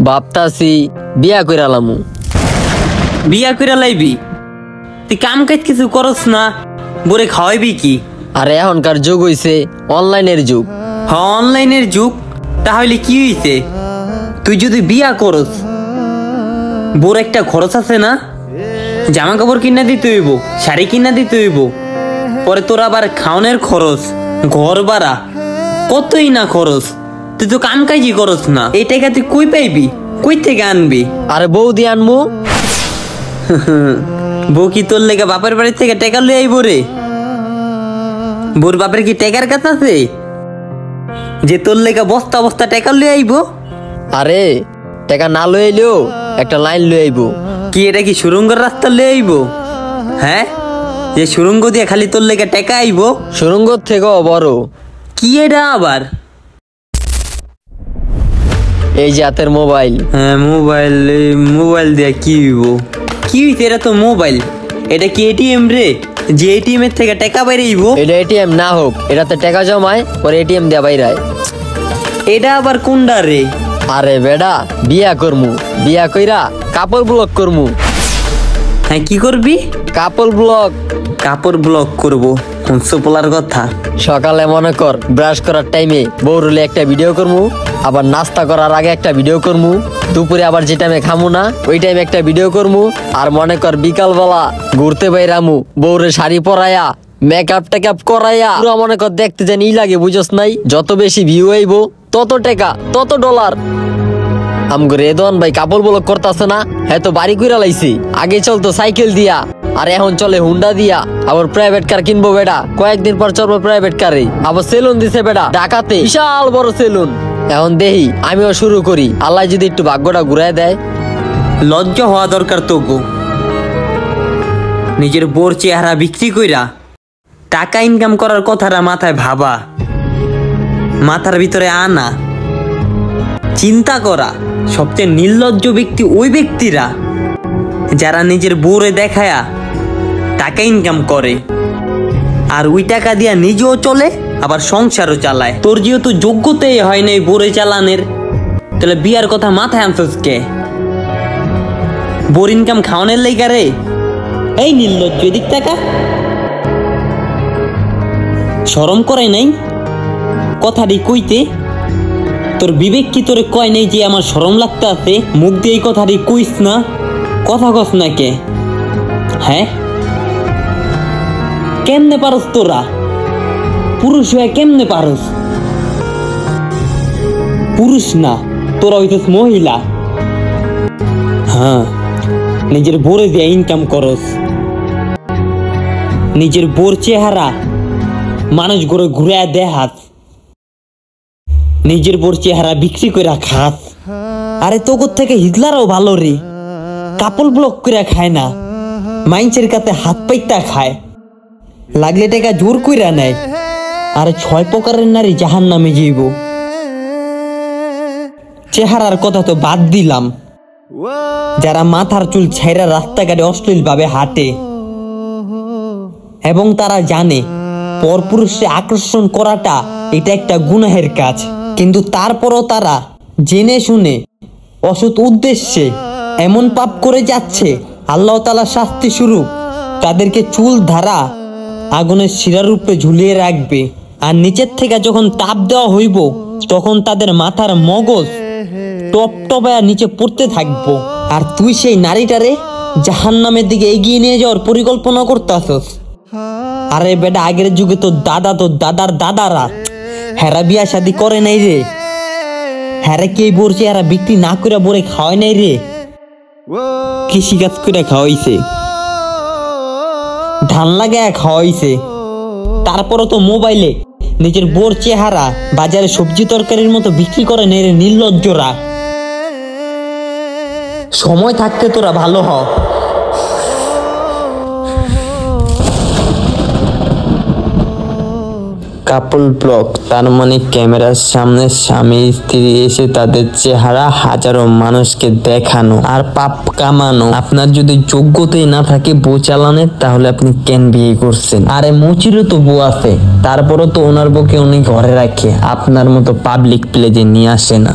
ভাবতাছি বিয়া কইরা লামু। বিয়া কইরা লাইবি? তুই কাম কাজ কিছু করস না, বরে খাওয়াইবি কি? আরে এখনকার যুগ হইছে অনলাইনের যুগ। হ্যাঁ অনলাইনের যুগ, তাহলে কি হইছে? তুই যদি বিয়া করস, বোর একটা খরচ আছে না? জামা কাপড় কিনা দিতে হইব, শাড়ি কিনা দিতে হইব, পরে তোর আবার খাওয়ানোর খরচ, ঘর ভাড়া, কতই না খরচ। তুই তো কাম কাজই করস না, এই টাকা তুই কই পাইবি? কই থেকে আনবি? আরে বউ দিয়ে আনমু। বউ কি তোর লেগে বাপের বাড়ি থেকে টাকা লই আইব রে? বোর বাপের কি টাকার কাছে আছে যে তোর লেগে বস্তা বস্তা টাকা লই আইব? আরে টাকা না লই আইলেও একটা লাইন লই আইব। কি এটা কি সুরঙ্গের রাস্তা লই আইব? হ্যাঁ, যে সুরঙ্গ দিয়ে খালি তোর লেগে টাকা আইব? সুরঙ্গর থেকেও বড়। কি এটা আবার? এই যে হাতের মোবাইল। হ্যাঁ মোবাইল, মোবাইল দিয়ে কি হইব? কি হইছে? এটা তো মোবাইল, এটা কি এটিএম রে যে এটিএম এর থেকে টাকা বাইরে আইব? এটা এটিএম না হোক, এটাতে টাকা জমায় পরে এটিএম দেয়া বাইরায়। এটা আবার কোনটা রে? আরে বেডা বিয়া করমু, বিয়া কইরা কাপড় ব্লক করমু। হ্যাঁ কি করবি? কাপড় ব্লক। কাপড় ব্লক করবো? শুনছো পোলার কথা? সকালে মনে কর ব্রাশ করার টাইমে বউরুলে একটা ভিডিও করমু, আবার নাস্তা করার আগে একটা ভিডিও করমু, দুপুরে আবার যে টাইমে খামু না ওই টাইমে একটা ভিডিও করমু, আর মনে কর বিকালবেলা ঘুরতে বাইরামু বউরে শাড়ি পরাইয়া মেকআপ টেকআপ করাইয়া পুরো মনে কর দেখতে জানি লাগে, বুঝস নাই? যত বেশি ভিউ আইবো তত টাকা তত ডলার। আমগো রেদন ভাই কাপড় ব্লক করতেছে না, হ্যাঁ তো বাড়ি কইরা লাইছি। আগে চলতো সাইকেল দিয়া, আর এখন চলে হুন্ডা দিয়া। আবার প্রাইভেট কার কিনবো বেটা, কয়েকদিন পর চলবো প্রাইভেট কারে। আবার সেলুন দিছে বেটা ঢাকাতে, বিশাল বড় সেলুন। এখন দেহি আমিও শুরু করি, আল্লাহ যদি একটু ভাগ্যটা ঘুরাই দেয়। লজ্জা হওয়া দরকার তো গো। নিজের বোর চেহারা বিক্রি কইরা টাকা ইনকাম করার কথাটা মাথায় ভাবা, মাথার ভিতরে আনা, চিন্তা করা। সবচেয়ে নির্লজ্জ ব্যক্তি ওই ব্যক্তিরা যারা নিজের বোরে দেখায়া টাকা ইনকাম করে, আর ওই টাকা দিয়া নিজেও চলে আবার সংসারও চালায়। তোর যেহেতু যোগ্যতাই হয় নাই বোরে চালানের, তাহলে বিয়ার কথা মাথায় আনছিস কে? বোর ইনকাম খাওয়ানোর লাইগা রে? এই নির্লজ্জ, এদিক টাকা শরম করে নাই কথাটি কইতে? তোর বিবেক কি তোরে কয় নাই যে আমার শরম লাগতে আছে? মুখ দিয়ে এই কথাটি কইস না, কথা কস না কে? হ্যাঁ কেমনে পারস তোরা? পুরুষ হয়ে কেমনে পারস? পুরুষ না, তোরা হইতেস মহিলা। হ্যাঁ নিজের বোরে দিয়ে ইনকাম করস, নিজের বোর চেহারা মানুষ ঘুরে ঘুরে দেখাস, নিজের বোর চেহারা বিক্রি করে খাস। আরে তোর থেকে হিটলারও ভালো রে, কাপড় ব্লক করে খায় না, মাইন্সের কাছে হাত পাইতা খায়, লাগলে টাকা জোর কইরা নেয়। আরে 6 প্রকারের নারী জাহান নামে যাইব। চেহারার কথা তো বাদ দিলাম, যারা মাথার চুল ছাইরা রাস্তাঘাটে অশ্লীল ভাবে হাঁটে এবং তারা জানে পরপুরুষে আকর্ষণ করাটা এটা একটা গুনাহের কাজ, কিন্তু তারপরও তারা জেনে শুনে অসৎ উদ্দেশ্যে এমন পাপ করে যাচ্ছে, আল্লাহ তাআলা শাস্তি স্বরূপ তাদেরকে চুল ধারা আগুনের শিরার রূপে ঝুলিয়ে রাখবে। আর নিচের থেকে যখন তাপ দেওয়া হইব তখন তাদের মাথার মগজ টপ টপায়া নিচে পড়তে থাকবো। আর তুই সেই নারীটারে জাহান্নামের দিকে এগিয়ে নিয়ে যাওয়ার পরিকল্পনা করতেছস। আরে বেটা, আগের যুগে তো দাদা, তো দাদার দাদারা হেরা বিয়া শাদি করে নাই রে? হেরা কে বলছে হেরা বিক্রি না করে বলে খাওয়াই নাই রে? কৃষি কাজ করে খাওয়াইছে, ধান লাগায় খাওয়াইছে, তারপরও তো মোবাইলে নিজের বোর চেহারা বাজারে সবজি তরকারির মতো বিক্রি করে নেই রে নির্লজ্জরা। সময় থাকতে তোরা ভালো হ। কাপল ব্লক তার মানে ক্যামেরার সামনে স্বামী স্ত্রী এসে তাদের চেহারা হাজারো মানুষকে দেখানো আর পাপ কামানো। আপনার যদি যোগ্যতাই না থাকে বউ চালানের, তাহলে আপনি কেন বিয়ে করছেন? আরে মুচিরও তো বউ আছে, তারপরও তো ওনার বউকে উনি ঘরে রাখে, আপনার মতো পাবলিক প্লেজে নিয়ে আসে না।